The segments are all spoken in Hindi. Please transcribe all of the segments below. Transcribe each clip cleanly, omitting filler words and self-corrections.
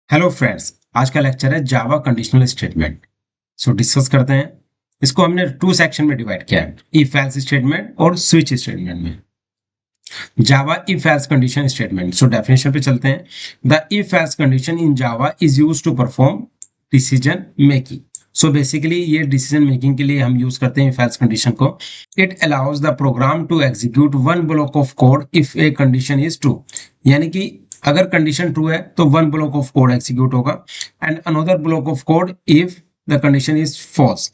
हेलो फ्रेंड्स, आज का लेक्चर है जावा कंडीशनल स्टेटमेंट। सो डिस्कस करते हैं। इसको हमने टू सेक्शन में डिवाइड किया है, इफ एल्स स्टेटमेंट और स्विच स्टेटमेंट में। Java if else condition statement. So definition पे चलते हैं। The if else condition in Java is use to perform decision making. So basically ये डिसीजन मेकिंग के लिए हम यूज करते हैं इफ एल्स कंडीशन को। It allows the program to execute one block of code if a condition is true. यानी कि अगर कंडीशन ट्रू है तो one block of code execute होगा and another block of code if the condition is false.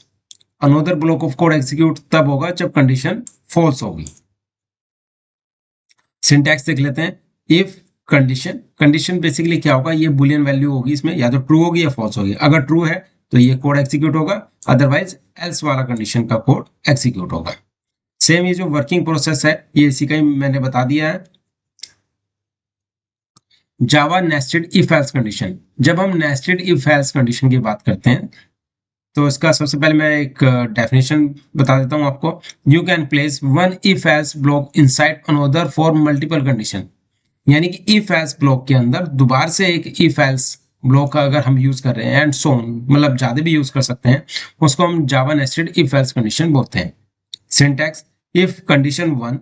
Another block of code execute तब होगा जब कंडीशन फॉल्स होगी। सिंटैक्स देख लेते हैं। इफ कंडीशन, कंडीशन बेसिकली क्या होगा, ये बुलियन वैल्यू होगी, इसमें या तो ट्रू होगी या फॉल्स होगी। अगर ट्रू है तो ये कोड एग्जीक्यूट होगा, अदरवाइज एल्स वाला कंडीशन का कोड एग्जीक्यूट होगा। सेम ये जो वर्किंग प्रोसेस है ये इसी का ही मैंने बता दिया है। जावा नेस्टेड इफ एल्स कंडीशन। जब हम नेस्टेड इफ एल्स कंडीशन की बात करते हैं तो इसका सबसे पहले मैं एक डेफिनेशन बता देता हूं आपको। You can place one if else block inside another for multiple condition. यानी कि इफ एल्स ब्लॉक के अंदर दोबारा से एक इफ एल्स ब्लॉक का अगर हम यूज कर रहे हैं एंड सो ऑन, मतलब ज्यादा भी यूज कर सकते हैं, उसको हम जावा नेस्टेड इफ एल्स कंडीशन बोलते हैं। सिंटैक्स, इफ कंडीशन वन,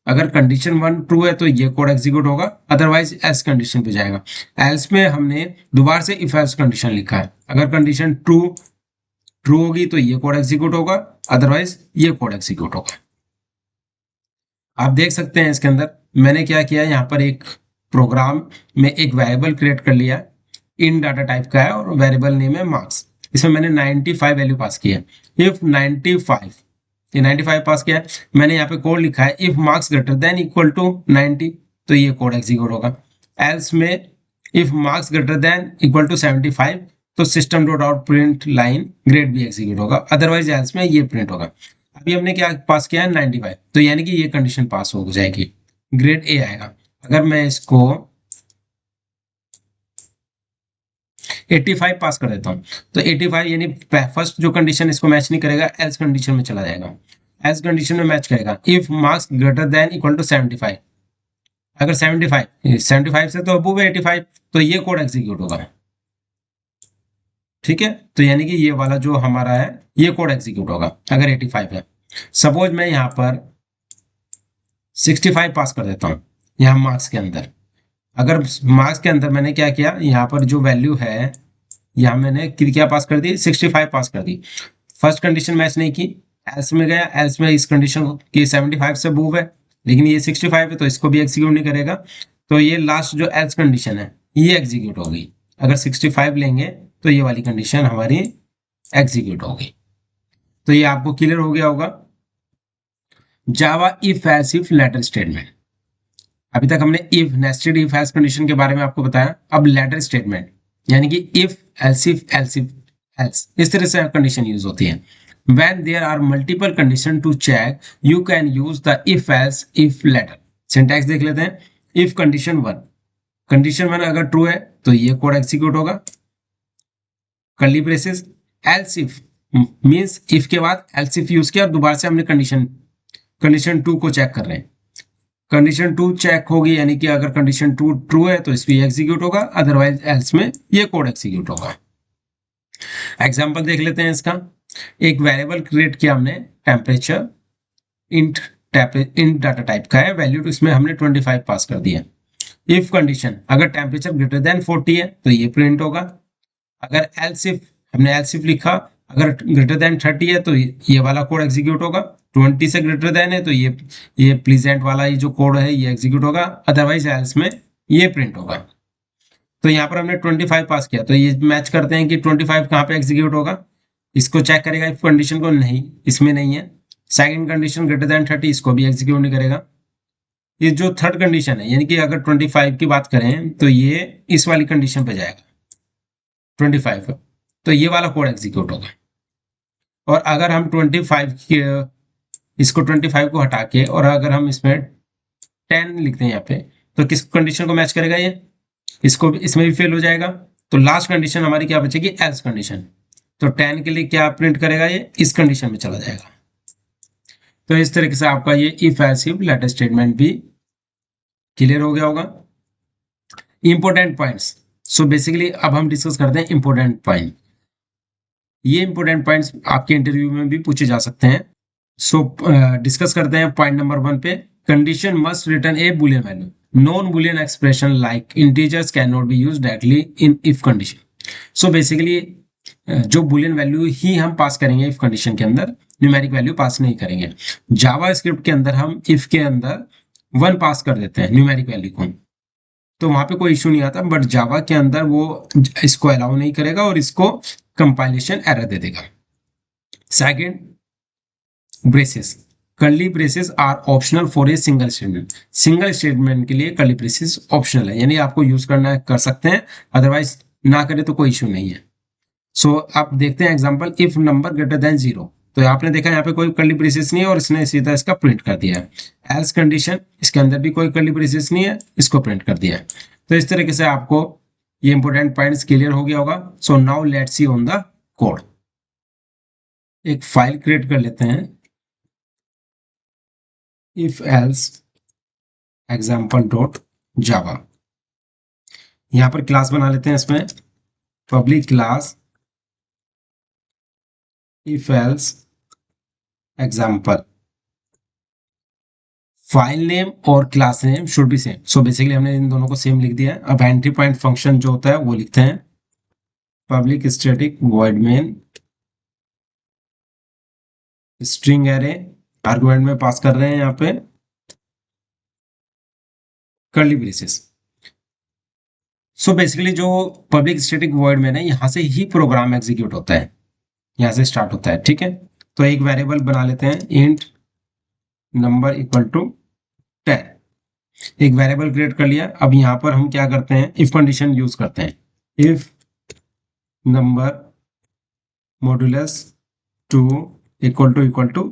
अगर कंडीशन वन ट्रू है तो ये कोड एग्जीक्यूट होगा, अदरवाइज एल्स कंडीशन पे जाएगा। एल्स में हमने दोबारा से इफ एल्स कंडीशन लिखा है। अगर कंडीशन ट्रू होगी तो ये कोड एग्जीक्यूट होगा, अदरवाइज ये कोड एग्जीक्यूट होगा। आप देख सकते हैं इसके अंदर मैंने क्या किया, यहाँ पर एक प्रोग्राम में एक वेरिएबल क्रिएट कर लिया, इन डाटा टाइप का है और वेरिएबल नेम है मार्क्स। इसमें मैंने 95 वैल्यू पास की है। इफ 95, ये 95 पास किया है। मैंने यहाँ पे कोड लिखा है if marks greater than equal to 90, तो ये कोड एग्जीक्यूट होगा। एल्स में if marks greater than equal to 75, तो system dot out print line grade भी एग्जीक्यूट होगा, अदरवाइज एल्स में ये प्रिंट होगा। अभी हमने क्या पास किया है 95, तो यानी कि ये कंडीशन पास हो जाएगी, ग्रेड ए आएगा। अगर मैं इसको 85 पास कर देता हूँ तो 85 यानी फर्स्ट जो कंडीशन इसको मैच नहीं करेगा, एल्स कंडीशन में चला जाएगा। एल्स कंडीशन में मैच करेगा if marks greater than equal to 75। अगर 75 से तो अबव 85, तो ये कोड एग्जीक्यूट होगा। ठीक है, तो यानी कि ये वाला जो हमारा है ये कोड एग्जीक्यूट होगा अगर 85 है। सपोज मैं यहाँ पर 65 पास कर देता हूँ यहाँ मार्क्स के अंदर। अगर मार्क्स के अंदर मैंने क्या किया, यहाँ पर जो वैल्यू है यहाँ मैंने क्या पास कर दी, 65 पास कर दी। फर्स्ट कंडीशन मैच नहीं की, एल्स में गया, एल्स में इस कंडीशन की 75 से अबव है, लेकिन ये 65 है तो इसको भी एग्जीक्यूट नहीं करेगा। तो ये लास्ट जो एल्स कंडीशन है ये एग्जीक्यूट होगी। अगर 65 लेंगे तो ये वाली कंडीशन हमारी एग्जीक्यूट होगी। तो ये आपको क्लियर हो गया होगा। Java if else if ladder statement. अभी तक हमने if nested if else condition के बारे में आपको बताया। अब लेटर स्टेटमेंट यानी कि if else if else if else, इस तरह से कंडीशन यूज होती है। when there are multiple condition to check you can use the if else if letter। Syntax देख लेते हैं। if कंडीशन वन अगर ट्रू है तो ये कोड एग्जीक्यूट होगा, curly braces. Else if means if के बाद एल्स इफ यूज किया और दोबारा से हमने कंडीशन टू को चेक कर रहे हैं। कंडीशन टू चेक होगी यानी कि अगर कंडीशन टू ट्रू है तो इसमें एग्जीक्यूट होगा, अदरवाइज एल्स में ये कोड एग्जीक्यूट होगा। एग्जांपल देख लेते हैं इसका। एक वेरिएबल क्रिएट किया हमने टेम्परेचर, इंट डाटा टाइप का है, वैल्यू इसमें हमने 25 पास कर दिया। इफ कंडीशन अगर टेम्परेचर ग्रेटर देन 40 है तो ये प्रिंट होगा। अगर एल्स इफ, हमने एल्स इफ लिखा, अगर ग्रेटर देन 30 है तो ये वाला कोड एग्जीक्यूट होगा। 20 से ग्रेटर देन है तो ये प्लीजेंट वाला ये जो कोड है ये एग्जीक्यूट होगा, अदरवाइज एल्स में ये प्रिंट होगा। तो यहाँ पर हमने 25 पास किया तो ये मैच करते हैं कि 25 कहाँ पे एग्जीक्यूट होगा। इसको चेक करेगा इफ कंडीशन को, नहीं इसमें नहीं है। सेकंड कंडीशन ग्रेटर देन 30, इसको भी एग्जीक्यूट नहीं करेगा। ये जो थर्ड कंडीशन है यानी कि अगर 25 की बात करें तो ये इस वाली कंडीशन पे जाएगा 25, तो ये वाला कोड एग्जीक्यूट होगा। और अगर हम 25 को हटा के और अगर हम इसमें 10 लिखते हैं यहाँ पे, तो किस कंडीशन को मैच करेगा ये, इसको इसमें भी फेल हो जाएगा। तो लास्ट कंडीशन हमारी क्या बचेगी, एल्स कंडीशन। तो 10 के लिए क्या प्रिंट करेगा, ये इस कंडीशन में चला जाएगा। तो इस तरीके से आपका ये if else if ladder statement भी क्लियर हो गया होगा। Important points. सो बेसिकली अब हम डिस्कस करते हैं इंपॉर्टेंट पॉइंट। ये इंपॉर्टेंट पॉइंट्स आपके इंटरव्यू में भी पूछे जा सकते हैं। सो डिस्कस करते हैं पॉइंट नंबर 1 पे। Condition must return A Boolean value. Non Boolean expression like integers can not B use directly in if condition. So basically जो बुलियन वैल्यू ही हम पास करेंगे इफ कंडीशन के अंदर, न्यूमेरिक वैल्यू पास नहीं करेंगे। जावा स्क्रिप्ट के अंदर हम इफ के अंदर 1 पास कर देते हैं न्यूमेरिक वैल्यू को, तो वहां पे कोई इशू नहीं आता। बट जावा के अंदर वो इसको अलाउ नहीं करेगा और इसको कंपाइलेशन एरर दे देगा। Second, braces. Curly braces are optional for a single statement. Single statement के लिए कर्ली ब्रेसेस ऑप्शनल है, यानी आपको यूज करना कर सकते हैं, अदरवाइज ना करे तो कोई इशू नहीं है। सो आप देखते हैं example, if number greater than 0, तो आपने देखा यहाँ पे कोई कर्ली ब्रेसेस नहीं है और इसने सीधा इसका प्रिंट कर दिया है। एल्स कंडीशन, इसके अंदर भी कोई कर्ली ब्रेसेस नहीं है, इसको प्रिंट कर दिया है। तो इस तरीके से आपको ये इंपॉर्टेंट पॉइंट्स क्लियर हो गया होगा। So now let's see on the code. एक फाइल क्रिएट कर लेते हैं, if else example dot Java. यहाँ पर क्लास बना लेते हैं, इसमें public class if else example. File name और class name should be same. So basically हमने इन दोनों को सेम लिख दिया है। अब एंट्री पॉइंट फंक्शन जो होता है वो लिखते हैं, public static void main string array, argument में पास कर रहे हैं यहाँ पे कर्ली ब्रेसेस। सो बेसिकली जो पब्लिक स्टैटिक वॉइड में है, यहाँ से ही प्रोग्राम एग्जीक्यूट होता है, यहाँ से स्टार्ट होता है, ठीक है। तो एक वेरिएबल बना लेते हैं, इंट नंबर इक्वल टू 10। एक वेरिएबल क्रिएट कर लिया। अब यहाँ पर हम क्या करते हैं, इफ कंडीशन यूज करते हैं, if number modulus 2 equal to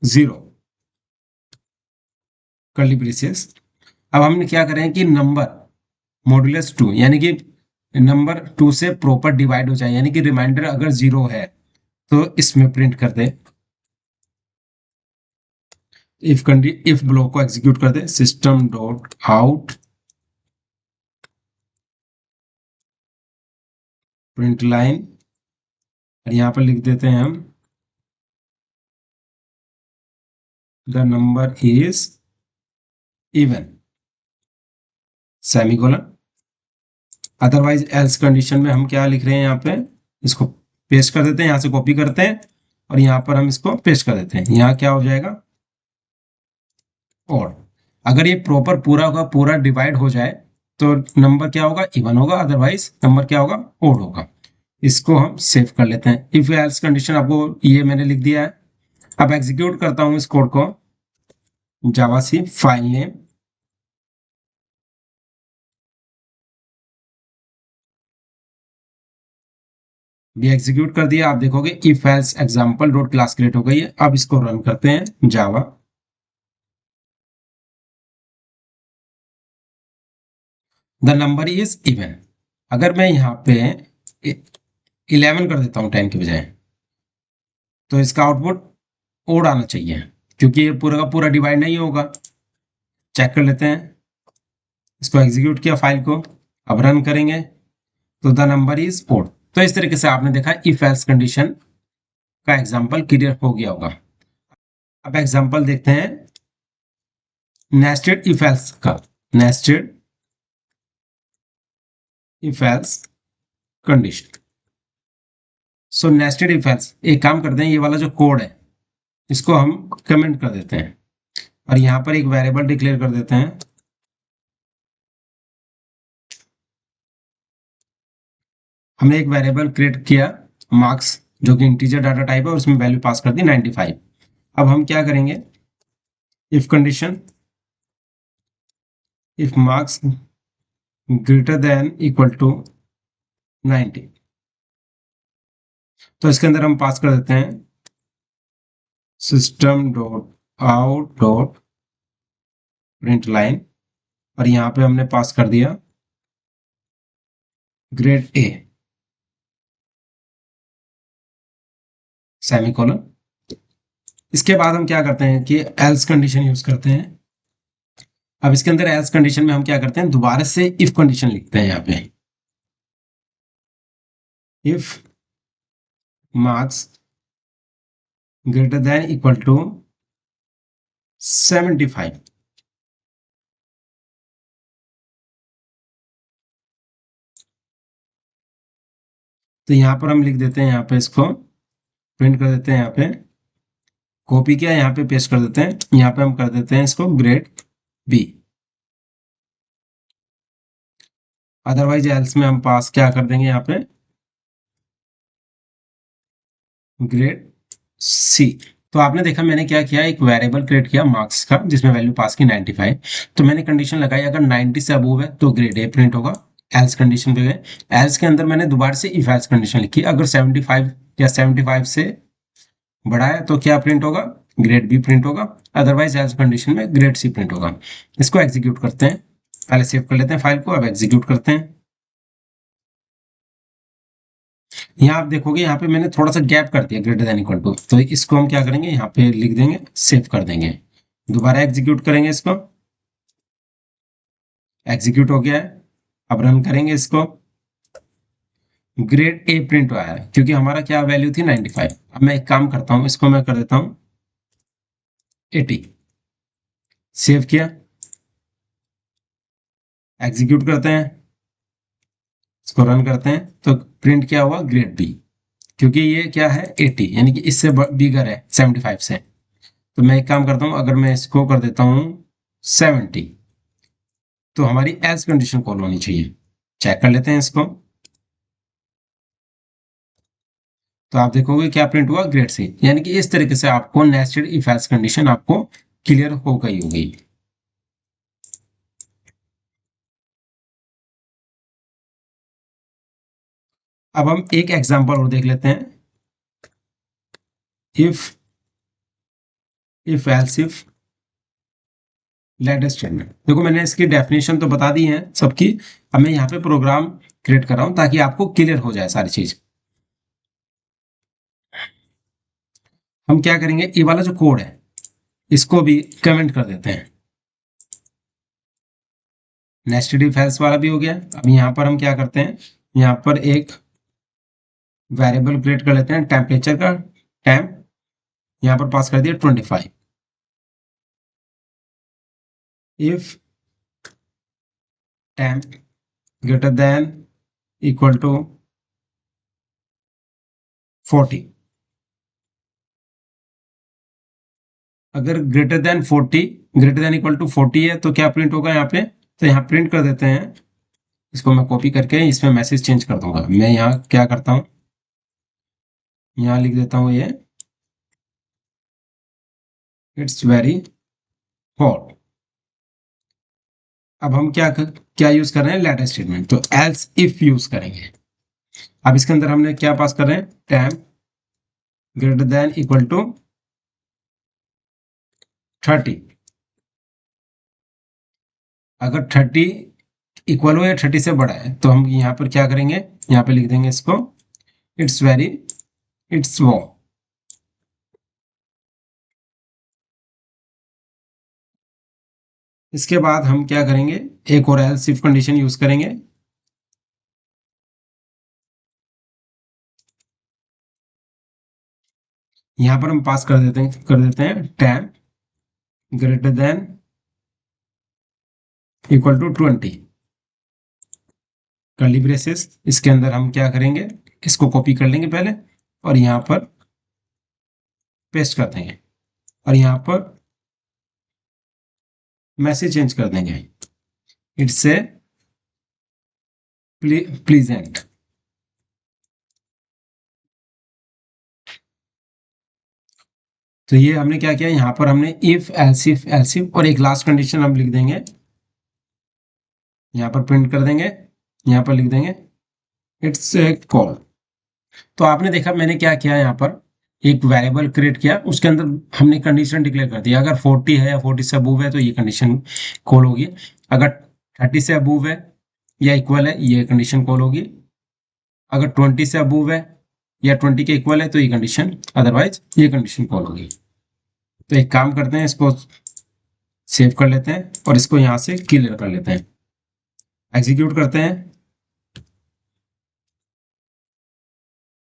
0 curly braces. अब हमने क्या करें कि नंबर मॉड्यूलस 2 यानी कि नंबर 2 से प्रॉपर डिवाइड हो जाए, यानी कि रिमाइंडर अगर 0 है तो इसमें प्रिंट कर दे। इफ ब्लॉक को एग्जीक्यूट कर दे, system dot out print line, और यहां पर लिख देते हैं हम the number is even semicolon. Otherwise else condition में हम क्या लिख रहे हैं, यहाँ पे इसको पेस्ट कर देते हैं, यहां से कॉपी करते हैं और यहां पर हम इसको पेस्ट कर देते हैं। यहां क्या हो जाएगा, और अगर ये प्रॉपर पूरा का पूरा डिवाइड हो जाए तो नंबर क्या होगा, इवन होगा, अदरवाइज नंबर क्या होगा, ओड होगा। इसको हम सेव कर लेते हैं। इफ एल्स कंडीशन आपको ये मैंने लिख दिया है। अब एग्जीक्यूट करता हूं इस कोड को, जावा सी फाइल नेम भी एग्जीक्यूट कर दिया। आप देखोगे if else example dot class create हो गई है। अब इसको रन करते हैं, Java the number is even. अगर मैं यहाँ पे 11 कर देता हूँ 10 के बजाय, तो इसका आउटपुट ओड आना चाहिए, क्योंकि ये पूरा का पूरा डिवाइड नहीं होगा। चेक कर लेते हैं, इसको एग्जीक्यूट किया फाइल को, अब रन करेंगे तो द नंबर इज ओड। तो इस तरीके से आपने देखा इफ एल्स कंडीशन का एग्जाम्पल क्लियर हो गया होगा। अब एग्जाम्पल देखते हैं नेस्टेड इफ एल्स का। Nested if else condition. So nested if else, एक काम करते हैं, ये वाला जो कोड है इसको हम कमेंट कर देते हैं और यहां पर एक वेरिएबल डिक्लेयर कर देते हैं। हमने एक वेरिएबल क्रिएट किया मार्क्स, जो कि इंटीजर डाटा टाइप है, और उसमें वैल्यू पास कर दी 95। अब हम क्या करेंगे, if condition if marks greater than equal to 90, तो इसके अंदर हम पास कर देते हैं system dot out dot print line, और यहां पे हमने पास कर दिया ग्रेड ए सेमीकोलन। इसके बाद हम क्या करते हैं कि एल्स कंडीशन यूज करते हैं। अब इसके अंदर एल्स कंडीशन में हम क्या करते हैं, दोबारा से इफ कंडीशन लिखते हैं यहाँ पे। If marks greater than equal to 75, तो यहाँ पर हम लिख देते हैं, यहाँ पे इसको प्रिंट कर देते हैं, यहाँ पे कॉपी किया, यहाँ पे पेस्ट कर देते हैं, यहाँ पे हम कर देते हैं इसको ग्रेड बी। अदरवाइज एल्स में हम पास क्या कर देंगे, यहाँ पे ग्रेड सी। तो आपने देखा मैंने क्या किया, एक वेरिएबल क्रिएट किया मार्क्स का जिसमें वैल्यू पास की 95। तो मैंने कंडीशन लगाई अगर 90 से अबव है तो ग्रेड ए प्रिंट होगा। एल्स कंडीशन पे गए, एल्स के अंदर मैंने दोबारा से इफ एल्स कंडीशन लिखी, अगर 75 या 75 से बड़ा है तो क्या प्रिंट होगा, ग्रेड बी प्रिंट होगा। अदरवाइज एल्स कंडीशन में ग्रेड सी प्रिंट होगा। इसको एग्जीक्यूट करते हैं, पहले सेव कर लेते हैं फाइल को, अब एग्जीक्यूट करते हैं। यहाँ आप देखोगे यहाँ पे मैंने थोड़ा सा गैप कर दिया ग्रेटर देन इक्वल टू, तो इसको हम क्या करेंगे, यहाँ पे लिख देंगे, सेव कर देंगे, दोबारा एग्जीक्यूट करेंगे इसको, एग्जीक्यूट हो गया है। अब रन करेंगे इसको, ग्रेड ए प्रिंट आया है क्योंकि हमारा क्या वैल्यू थी 95। अब मैं एक काम करता हूँ, इसको मैं कर देता हूँ 80, सेव किया, एग्जीक्यूट करते हैं, इसको रन करते हैं, तो प्रिंट क्या हुआ, ग्रेड बी, क्योंकि ये क्या है 80 यानी कि इससे बिगर है 75 से। तो मैं एक काम करता हूँ, अगर मैं इसको कर देता हूँ 70, तो हमारी एल्स कंडीशन कॉल होनी चाहिए। चेक कर लेते हैं इसको, तो आप देखोगे क्या प्रिंट हुआ, ग्रेड सी। यानी कि इस तरीके से आपको नेस्टेड इफ एल्स कंडीशन आपको क्लियर हो गई होगी। अब हम एक एग्जांपल और देख लेते हैं, if if else if late statement. देखो मैंने इसकी डेफिनेशन तो बता दी है सबकी, अब मैं यहाँ पे प्रोग्राम क्रिएट कर रहा हूँ ताकि आपको क्लियर हो जाए सारी चीज। हम क्या करेंगे, ये वाला जो कोड है इसको भी कमेंट कर देते हैं, नेस्टेड इफ एल्स वाला भी हो गया। अब यहाँ पर हम क्या करते हैं, यहाँ पर एक वेरिएबल क्रिएट कर लेते हैं टेम्परेचर का, टेम्प यहाँ पर पास कर दिया 25। If temp greater than equal to 40, अगर greater than 40 greater than equal to 40 है तो क्या प्रिंट होगा यहाँ पे, तो यहाँ प्रिंट कर देते हैं। इसको मैं कॉपी करके इसमें मैसेज चेंज कर दूंगा। मैं यहाँ क्या करता हूँ, यहाँ लिख देता हूँ ये इट्स वेरी हॉट। अब हम क्या यूज कर रहे हैं, लेटर स्टेटमेंट, तो एल्स इफ यूज करेंगे। अब इसके अंदर हमने क्या पास कर रहे हैं, temp greater than equal to 30, अगर 30 इक्वल हो या 30 से बड़ा है तो हम यहाँ पर क्या करेंगे, यहाँ पे लिख देंगे इसको इट्स वेरी इट्स वो। इसके बाद हम क्या करेंगे, एक और एल्स इफ कंडीशन यूज करेंगे। यहाँ पर हम पास कर देते हैं temp greater than equal to 20 curly braces. इसके अंदर हम क्या करेंगे, इसको कॉपी कर लेंगे पहले और यहाँ पर पेस्ट कर देंगे और यहाँ पर मैसेज चेंज कर देंगे, इट्स ए प्लीजेंट। तो ये हमने क्या किया, यहाँ पर हमने इफ एल्स इफ और एक लास्ट कंडीशन हम लिख देंगे, यहाँ पर प्रिंट कर देंगे, यहाँ पर लिख देंगे इट्स ए कॉल। तो आपने देखा मैंने क्या किया, यहाँ पर एक वेरिएबल क्रिएट किया, उसके अंदर हमने कंडीशन डिक्लेयर कर दिया, अगर 40 है या 40 से अबूव है तो ये कंडीशन कॉल होगी, अगर 30 से अबूव है या इक्वल है ये कंडीशन कॉल होगी, अगर 20 से अबूव है या 20 के इक्वल है तो ये कंडीशन, अदरवाइज ये कंडीशन कॉल होगी। तो एक काम करते हैं, इसको सेव कर लेते हैं और इसको यहाँ से क्लियर कर लेते हैं, एग्जीक्यूट करते हैं।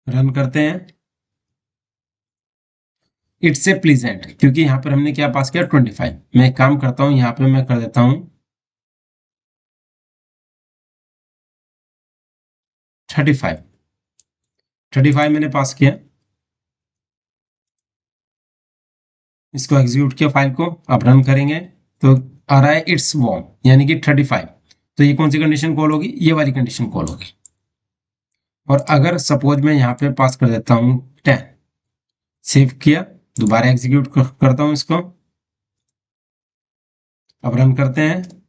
रन करते हैं। इट्स ए प्लीजेंट, क्योंकि यहाँ पर हमने क्या पास किया 25। मैं एक काम करता हूँ, यहाँ पे मैं कर देता हूँ 35। 35 मैंने पास किया, इसको एग्जीक्यूट किया फाइल को, अब रन करेंगे तो आ रहा है इट्स वार्म, यानी कि 35। तो ये कौन सी कंडीशन कॉल होगी, ये वाली कंडीशन कॉल होगी। और अगर सपोज मैं यहाँ पे पास कर देता हूँ 10, सेव किया, दोबारा एग्जीक्यूट करता हूँ इसको, अब रन करते हैं।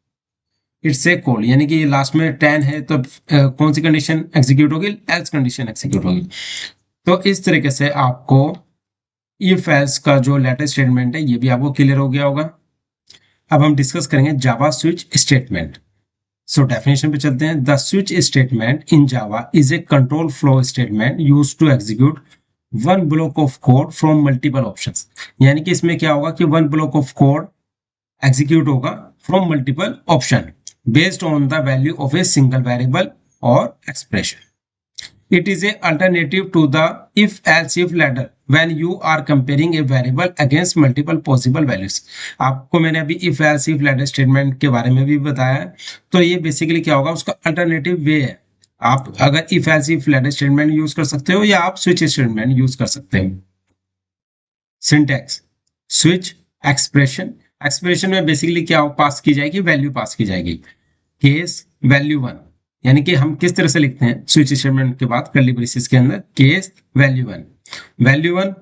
इट्स ए कॉल, यानी कि लास्ट में 10 है तो कौन सी कंडीशन एग्जीक्यूट होगी, एल्स कंडीशन एग्जीक्यूट होगी। तो इस तरीके से आपको इफ एल्स का जो लेटर स्टेटमेंट है ये भी आपको क्लियर हो गया होगा। अब हम डिस्कस करेंगे Java switch statement. So definition पे चलते हैं। The switch statement in Java is a control flow statement use to execute one block of code from multiple options. यानी कि इसमें क्या होगा कि one block of code execute होगा from multiple option based on the value of a single variable और expression. It is a alternative to the if-else if ladder when you are comparing a variable against multiple possible values। आपको मैंने अभी if else if ladder statement के बारे में भी बताया है। तो ये बेसिकली क्या होगा, उसका अल्टरनेटिव वे है। आप अगर if else if ladder statement use कर सकते हो या आप स्विच स्टेटमेंट यूज कर सकते हो। Syntax switch expression. एक्सप्रेशन में बेसिकली क्या पास की जाएगी, वैल्यू पास की जाएगी। केस वैल्यू वन, यानी कि हम किस तरह से लिखते हैं स्विच स्टेटमेंट के बाद कर्ली ब्रेसेस के अंदर case value one, value one.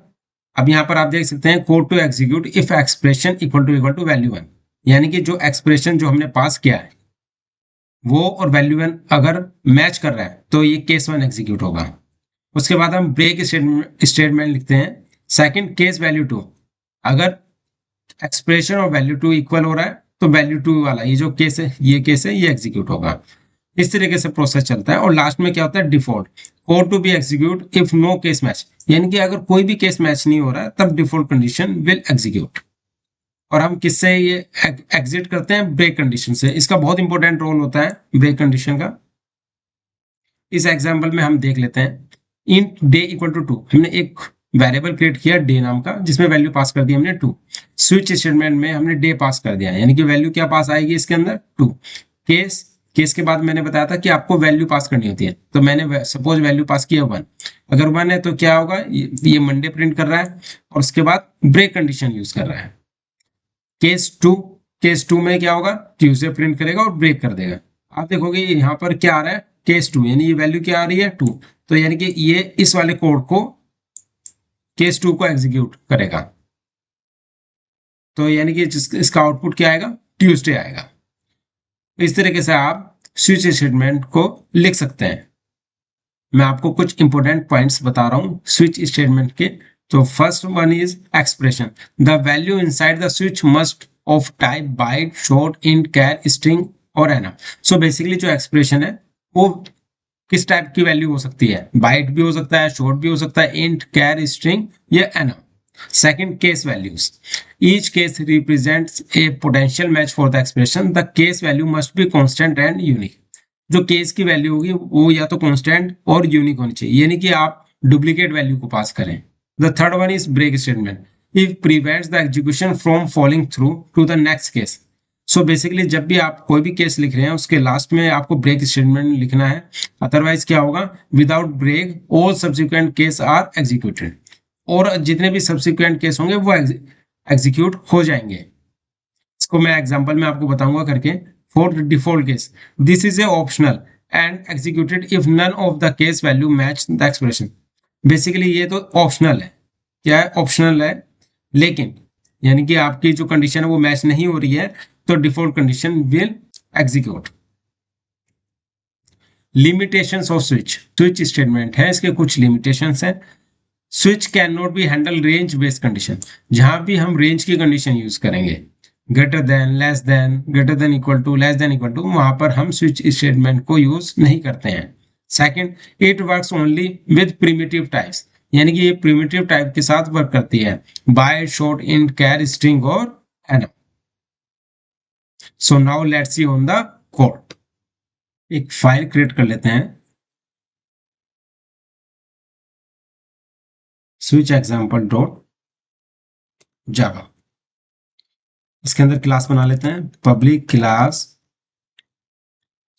अब यहाँ पर आप देख सकते हैं code to execute if expression equal to value one, यानी कि जो एक्सप्रेशन जो हमने पास किया है वो और वैल्यू वन अगर मैच कर रहा है तो ये केस वन एग्जीक्यूट होगा। उसके बाद हम ब्रेक स्टेटमेंट लिखते हैं सेकंड केस वैल्यू टू। अगर एक्सप्रेशन और वैल्यू टू इक्वल हो रहा है तो वैल्यू टू वाला ये जो केस है ये एग्जीक्यूट होगा। इस तरीके से प्रोसेस चलता है। और लास्ट में क्या होता है, default code to be execute if no case match, यानी कि अगर कोई भी केस मैच नहीं हो रहा है तब डिफॉल्ट कंडीशन विल एग्जीक्यूट। और हम किससे ये एग्जिट करते हैं, ब्रेक कंडीशन से। इसका बहुत इंपॉर्टेंट रोल होता है ब्रेक कंडीशन का। इस एग्जाम्पल में हम देख लेते हैं। इन डे इक्वल टू 2, हमने एक वेरिएबल क्रिएट किया डे नाम का जिसमें वैल्यू पास कर दी हमने 2। स्विच स्टेटमेंट में हमने डे पास कर दिया, यानी कि वैल्यू क्या पास आएगी इसके अंदर 2। केस केस के बाद मैंने बताया था कि आपको वैल्यू पास करनी होती है, तो मैंने सपोज वैल्यू पास किया 1। अगर 1 है तो क्या होगा, ये मंडे प्रिंट कर रहा है और उसके बाद ब्रेक कंडीशन यूज कर रहा है। केस टू में क्या होगा, ट्यूसडे प्रिंट करेगा और ब्रेक कर देगा। आप देखोगे यहाँ पर क्या आ रहा है केस टू, यानी ये वैल्यू क्या आ रही है 2। तो यानी कि ये इस वाले कोड को केस टू को एग्जीक्यूट करेगा। तो यानी कि इसका आउटपुट क्या आएगा, ट्यूसडे आएगा। इस तरीके से आप स्विच स्टेटमेंट को लिख सकते हैं। मैं आपको कुछ इंपॉर्टेंट पॉइंट्स बता रहा हूँ स्विच स्टेटमेंट के। तो first one is expression. The value inside the switch must of type byte short int char string और एनम। सो बेसिकली जो एक्सप्रेशन है वो किस टाइप की वैल्यू हो सकती है, बाइट भी हो सकता है, शॉर्ट भी हो सकता है, इंट कैर स्ट्रिंग या annum. Second, case values. Each case represents a potential match for the expression. The case value must be constant and unique. जो केस की वैल्यू होगी वो या तो कांस्टेंट और यूनिक होनी चाहिए, यानी कि आप डुप्लीकेट वैल्यू को पास करें। The third one is break statement. If prevents the execution from following through to the next case. So basically जब भी आप कोई भी केस लिख रहे हैं उसके लास्ट में आपको ब्रेक स्टेटमेंट लिखना है। अदरवाइज क्या होगा, without break all subsequent case are executed, और जितने भी सब्सिक्वेंट केस होंगे वो एग्जीक्यूट हो जाएंगे। इसको मैं एग्जांपल में आपको बताऊंगा करके। For default case this is a optional and executed if none of the case value match the expression. Basically ये तो ऑप्शनल है, क्या है ऑप्शनल है, लेकिन यानी कि आपकी जो कंडीशन है वो मैच नहीं हो रही है तो default condition will execute. Limitations of switch statement है, इसके कुछ लिमिटेशंस हैं। Switch can not be handle range based condition. जहां भी हम रेंज की कंडीशन यूज करेंगे, greater than, less than, greater than equal to, less than equal to, वहां पर हम स्विच स्टेटमेंट को यूज नहीं करते हैं। Second, it works only with primitive types, यानी कि ये प्रिमिटिव टाइप के साथ वर्क करती है, bite short int char string और enum. So now let's see on the code. एक फाइल क्रिएट कर लेते हैं। स्विच एग्जाम्पल डॉट जावा। इसके अंदर क्लास बना लेते हैं, public class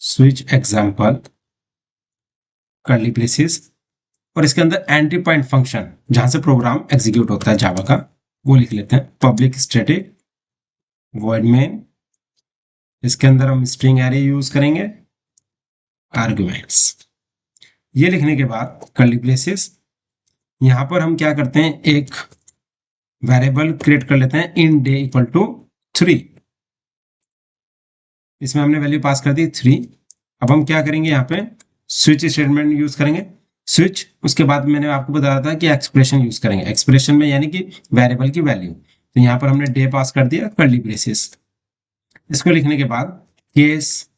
switch example curly braces, और इसके अंदर एंट्री पॉइंट फंक्शन जहां से प्रोग्राम एग्जीक्यूट होता है जावा का वो लिख लेते हैं, पब्लिक स्टैटिक वॉइड मेन। इसके अंदर हम स्ट्रिंग एरे यूज करेंगे, आर्गुमेंट्स। ये लिखने के बाद कर्ली ब्रेसेस, यहां पर हम क्या करते हैं, एक वेरिएबल क्रिएट कर लेते हैं इन डे इक्वल टू 3। इसमें हमने वैल्यू पास कर दी 3। अब हम क्या करेंगे, यहाँ पे स्विच स्टेटमेंट यूज करेंगे। स्विच, उसके बाद मैंने आपको बताया था कि एक्सप्रेशन यूज करेंगे, एक्सप्रेशन में यानी कि वेरिएबल की वैल्यू। तो यहाँ पर हमने डे पास कर दिया, कर्ली ब्रेसेस। इसको लिखने के बाद केस,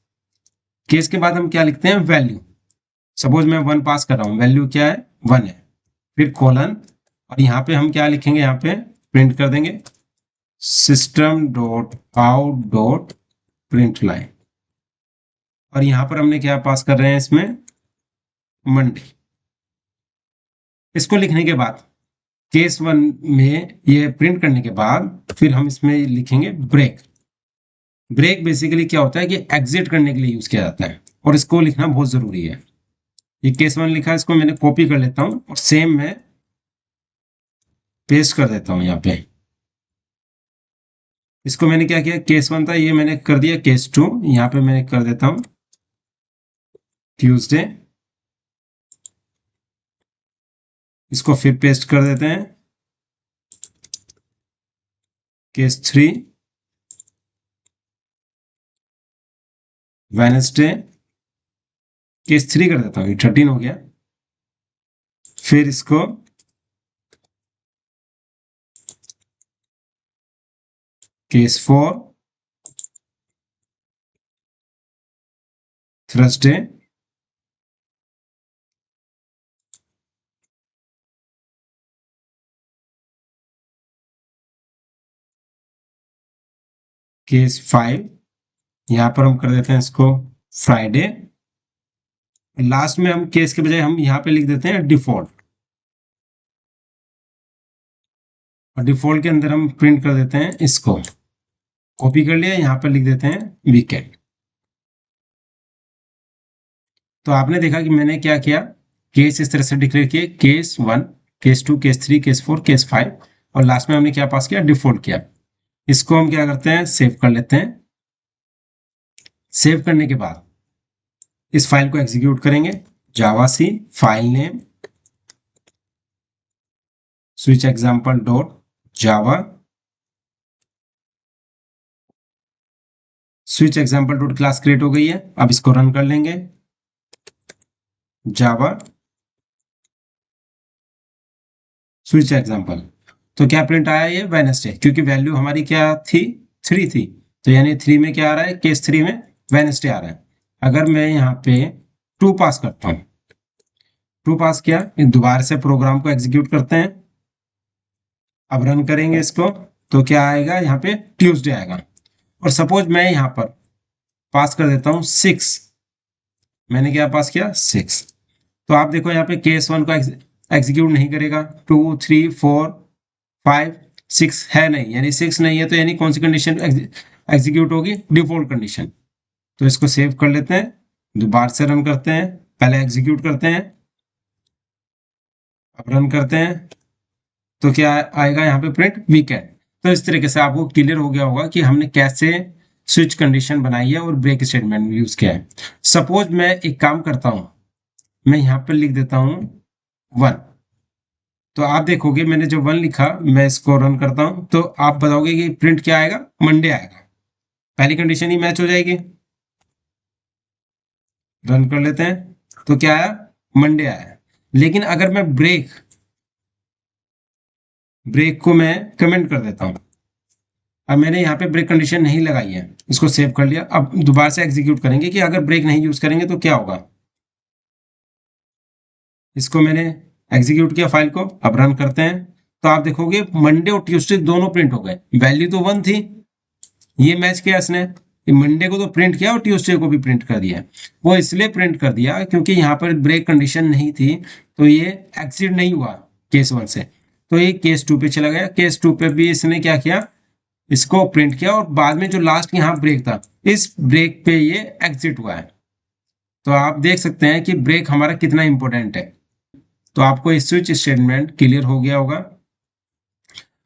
केस के बाद हम क्या लिखते हैं, वैल्यू। सपोज मैं 1 पास कर रहा हूँ, वैल्यू क्या है, 1 है। फिर कोलन, और यहाँ पे हम क्या लिखेंगे, यहाँ पे प्रिंट कर देंगे system dot out dot print line. और यहां पर हमने क्या पास कर रहे हैं, इसमें मंडे। इसको लिखने के बाद केस 1 में ये प्रिंट करने के बाद फिर हम इसमें लिखेंगे ब्रेक। ब्रेक बेसिकली क्या होता है कि एग्जिट करने के लिए यूज किया जाता है, और इसको लिखना बहुत जरूरी है। ये केस 1 लिखा है, इसको मैंने कॉपी कर लेता हूं और सेम मैं पेस्ट कर देता हूं यहाँ पे। इसको मैंने क्या किया, केस 1 था, ये मैंने कर दिया केस 2। यहाँ पे मैंने कर देता हूं ट्यूसडे। इसको फिर पेस्ट कर देते हैं केस 3 वेडनेसडे। केस 3 कर देता हूँ, ये 13 हो गया। फिर इसको केस 4 थर्सडे। केस 5, यहां पर हम कर देते हैं इसको फ्राइडे। लास्ट में हम केस के बजाय हम यहां पे लिख देते हैं डिफॉल्ट, और डिफॉल्ट के अंदर हम प्रिंट कर देते हैं इसको, कॉपी कर लिया, यहां पर लिख देते हैं वीकेंड। तो आपने देखा कि मैंने क्या किया, केस इस तरह से डिक्लेयर किए, case 1, case 2, case 3, case 4, case 5, और लास्ट में हमने क्या पास किया, डिफॉल्ट किया। इसको हम क्या करते हैं, सेव कर लेते हैं। सेव करने के बाद इस फाइल को एग्जीक्यूट करेंगे, javac file name switch example dot Java, switch example dot class create हो गई है। अब इसको रन कर लेंगे, जावा स्विच एग्जाम्पल। तो क्या प्रिंट आया, ये वेडनेसडे, क्योंकि वैल्यू हमारी क्या थी, 3 थी। तो यानी 3 में क्या आ रहा है, केस 3 में वेडनेसडे आ रहा है। अगर मैं यहाँ पे 2 पास करता हूँ, 2 पास किया, दोबारा से प्रोग्राम को एग्जीक्यूट करते हैं। अब रन करेंगे इसको, तो क्या आएगा, यहाँ पे ट्यूसडे आएगा। और सपोज मैं यहाँ पर पास कर देता हूँ 6, मैंने क्या पास किया, 6। तो आप देखो यहाँ पे केस 1 को एग्जीक्यूट नहीं करेगा, 2, 3, 4, 5, 6 है नहीं, यानी 6 नहीं है, तो यानी कौन सी कंडीशन एग्जीक्यूट होगी, डिफॉल्ट कंडीशन। तो इसको सेव कर लेते हैं, दोबारा से रन करते हैं, पहले एग्जीक्यूट करते हैं, अब रन करते हैं, तो क्या आएगा यहाँ पे, प्रिंट वीकेंड। तो इस तरीके से आपको क्लियर हो गया होगा कि हमने कैसे स्विच कंडीशन बनाई है और ब्रेक स्टेटमेंट यूज किया है। सपोज मैं एक काम करता हूं, मैं यहाँ पे लिख देता हूं 1। तो आप देखोगे मैंने जो 1 लिखा, मैं इसको रन करता हूं, तो आप बताओगे कि प्रिंट क्या आएगा, मंडे आएगा। पहली कंडीशन ही मैच हो जाएगी। रन कर लेते हैं, तो क्या आया, मंडे आया। लेकिन अगर मैं ब्रेक को मैं कमेंट कर देता हूं, अब मैंने यहाँ पे ब्रेक कंडीशन नहीं लगाई है, इसको सेव कर लिया। अब दोबारा से एग्जीक्यूट करेंगे कि अगर ब्रेक नहीं यूज करेंगे तो क्या होगा। इसको मैंने एग्जीक्यूट किया फाइल को, अब रन करते हैं, तो आप देखोगे मंडे और ट्यूसडे दोनों प्रिंट हो गए। वैल्यू तो 1 थी, ये मैच किया इसने, मंडे को तो प्रिंट किया और ट्यूसडे को भी प्रिंट कर दिया। वो इसलिए प्रिंट कर दिया क्योंकि यहाँ पर ब्रेक कंडीशन नहीं थी, तो ये एक्सीड नहीं हुआ केस 1 से। तो ये केस 2 पे चला गया। केस 2 पे भी इसने क्या किया, इसको प्रिंट किया और बाद में जो लास्ट यहाँ ब्रेक था, इस ब्रेक पे ये एग्जिट हुआ है। तो आप देख सकते हैं कि ब्रेक हमारा कितना इंपॉर्टेंट है। तो आपको ये स्विच स्टेटमेंट क्लियर हो गया होगा।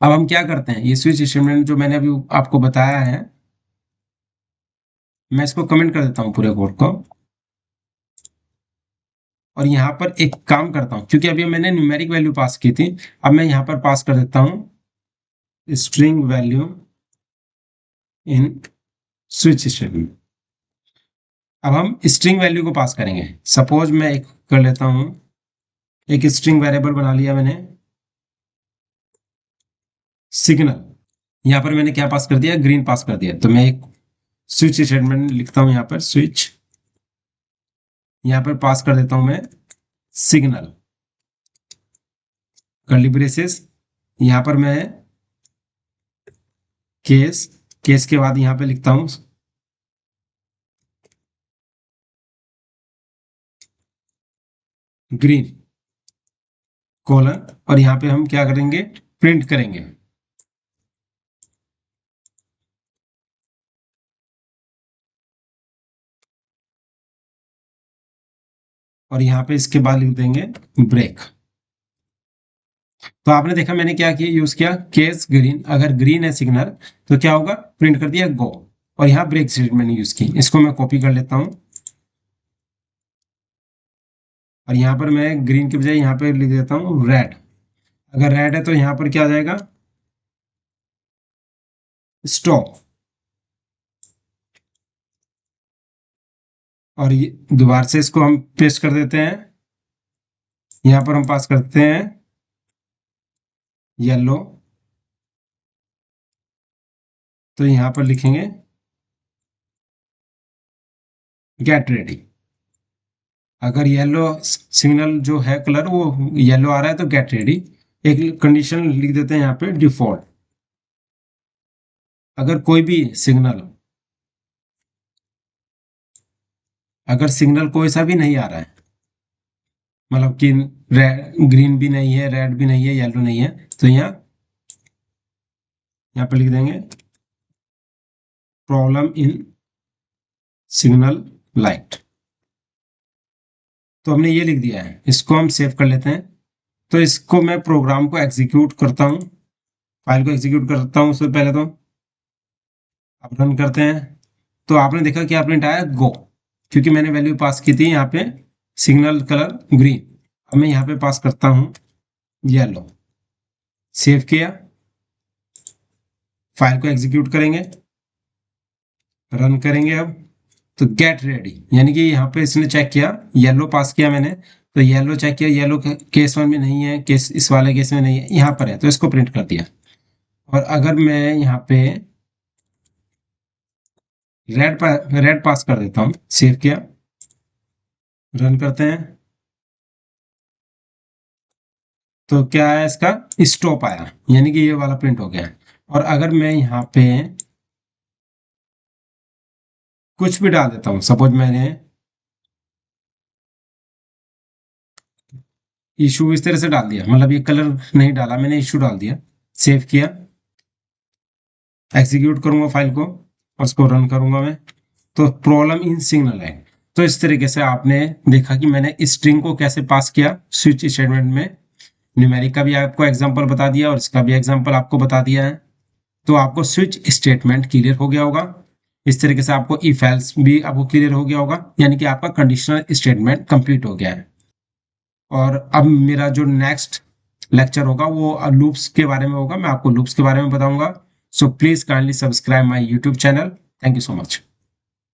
अब हम क्या करते हैं, ये स्विच स्टेटमेंट जो मैंने अभी आपको बताया है, मैं इसको कमेंट कर देता हूँ पूरे कोड को, और यहाँ पर एक काम करता हूँ, क्योंकि अभी मैंने न्यूमेरिक वैल्यू पास की थी, अब मैं यहाँ पर पास कर देता हूँ string value in switch statement. अब हम स्ट्रिंग वैल्यू को पास करेंगे। सपोज मैं एक कर लेता हूँ, एक स्ट्रिंग वेरिएबल बना लिया मैंने, सिग्नल। यहाँ पर मैंने क्या पास कर दिया, ग्रीन पास कर दिया। तो मैं एक स्विच स्टेटमेंट लिखता हूँ, यहाँ पर स्विच, यहाँ पर पास कर देता हूँ मैं सिग्नल, कर्ली ब्रेसेस, यहाँ पर मैं केस, केस के बाद यहाँ पे लिखता हूँ ग्रीन कोलन, और यहाँ पे हम क्या करेंगे, प्रिंट करेंगे। और यहाँ पे इसके बाद लिख देंगे ब्रेक। तो आपने देखा मैंने क्या किया, यूज किया केस ग्रीन, अगर ग्रीन है सिग्नल तो क्या होगा, प्रिंट कर दिया गो, और यहाँ ब्रेक स्टेटमेंट यूज की। इसको मैं कॉपी कर लेता हूँ, और यहाँ पर मैं ग्रीन के बजाय यहाँ पे लिख देता हूँ रेड। अगर रेड है तो यहाँ पर क्या आ जाएगा, स्टॉप। और ये दोबारा से इसको हम पेस्ट कर देते हैं, यहाँ पर हम पास करते हैं येलो, तो यहाँ पर लिखेंगे गेट रेडी। अगर येलो सिग्नल जो है कलर वो येलो आ रहा है तो गेट रेडी। एक कंडीशन लिख देते हैं यहाँ पे डिफॉल्ट। अगर कोई भी सिग्नल, अगर सिग्नल कोई सा भी नहीं आ रहा है, मतलब कि ग्रीन भी नहीं है, रेड भी नहीं है, येलो नहीं है, तो यहाँ पे लिख देंगे प्रॉब्लम इन सिग्नल लाइट। तो हमने ये लिख दिया है, इसको हम सेव कर लेते हैं। तो इसको मैं प्रोग्राम को एग्जीक्यूट करता हूँ, फाइल को एग्जीक्यूट करता हूँ। उससे पहले तो अब रन करते हैं, तो आपने देखा कि प्रिंट आया गो, क्योंकि मैंने वैल्यू पास की थी यहाँ पे सिग्नल कलर ग्रीन। अब मैं यहाँ पे पास करता हूँ येलो, सेव किया, फाइल को एग्जीक्यूट करेंगे, रन करेंगे। अब तो गेट रेडी, यानी कि यहाँ पे इसने चेक किया, येलो पास किया मैंने, तो येलो चेक किया, येलो केस 1 में नहीं है, केस इस वाले केस में नहीं है, यहाँ पर है, तो इसको प्रिंट कर दिया। और अगर मैं यहाँ पे रेड पास कर देता हूँ, सेव किया, रन करते हैं, तो क्या है, इसका स्टॉप आया, यानी कि ये वाला प्रिंट हो गया। और अगर मैं यहाँ पे कुछ भी डाल देता हूँ, सपोज मैंने इशू इस तरह से डाल दिया, मतलब ये कलर नहीं डाला मैंने, इशू डाल दिया, सेव किया, एग्जीक्यूट करूंगा फाइल को और उसको रन करूंगा मैं, तो प्रॉब्लम इन सिग्नल है। तो इस तरीके से आपने देखा कि मैंने स्ट्रिंग को कैसे पास किया स्विच स्टेटमेंट में। न्यूमेरिक का भी आपको एग्जांपल बता दिया और इसका भी एग्जांपल आपको बता दिया है। तो आपको स्विच स्टेटमेंट क्लियर हो गया होगा। इस तरीके से आपको इफ एल्स भी आपको क्लियर हो गया होगा, यानी कि आपका कंडीशनल स्टेटमेंट कंप्लीट हो गया है। और अब मेरा जो नेक्स्ट लेक्चर होगा वो लूप्स के बारे में होगा, मैं आपको लूप्स के बारे में बताऊंगा। So please kindly subscribe my YouTube channel. Thank you so much.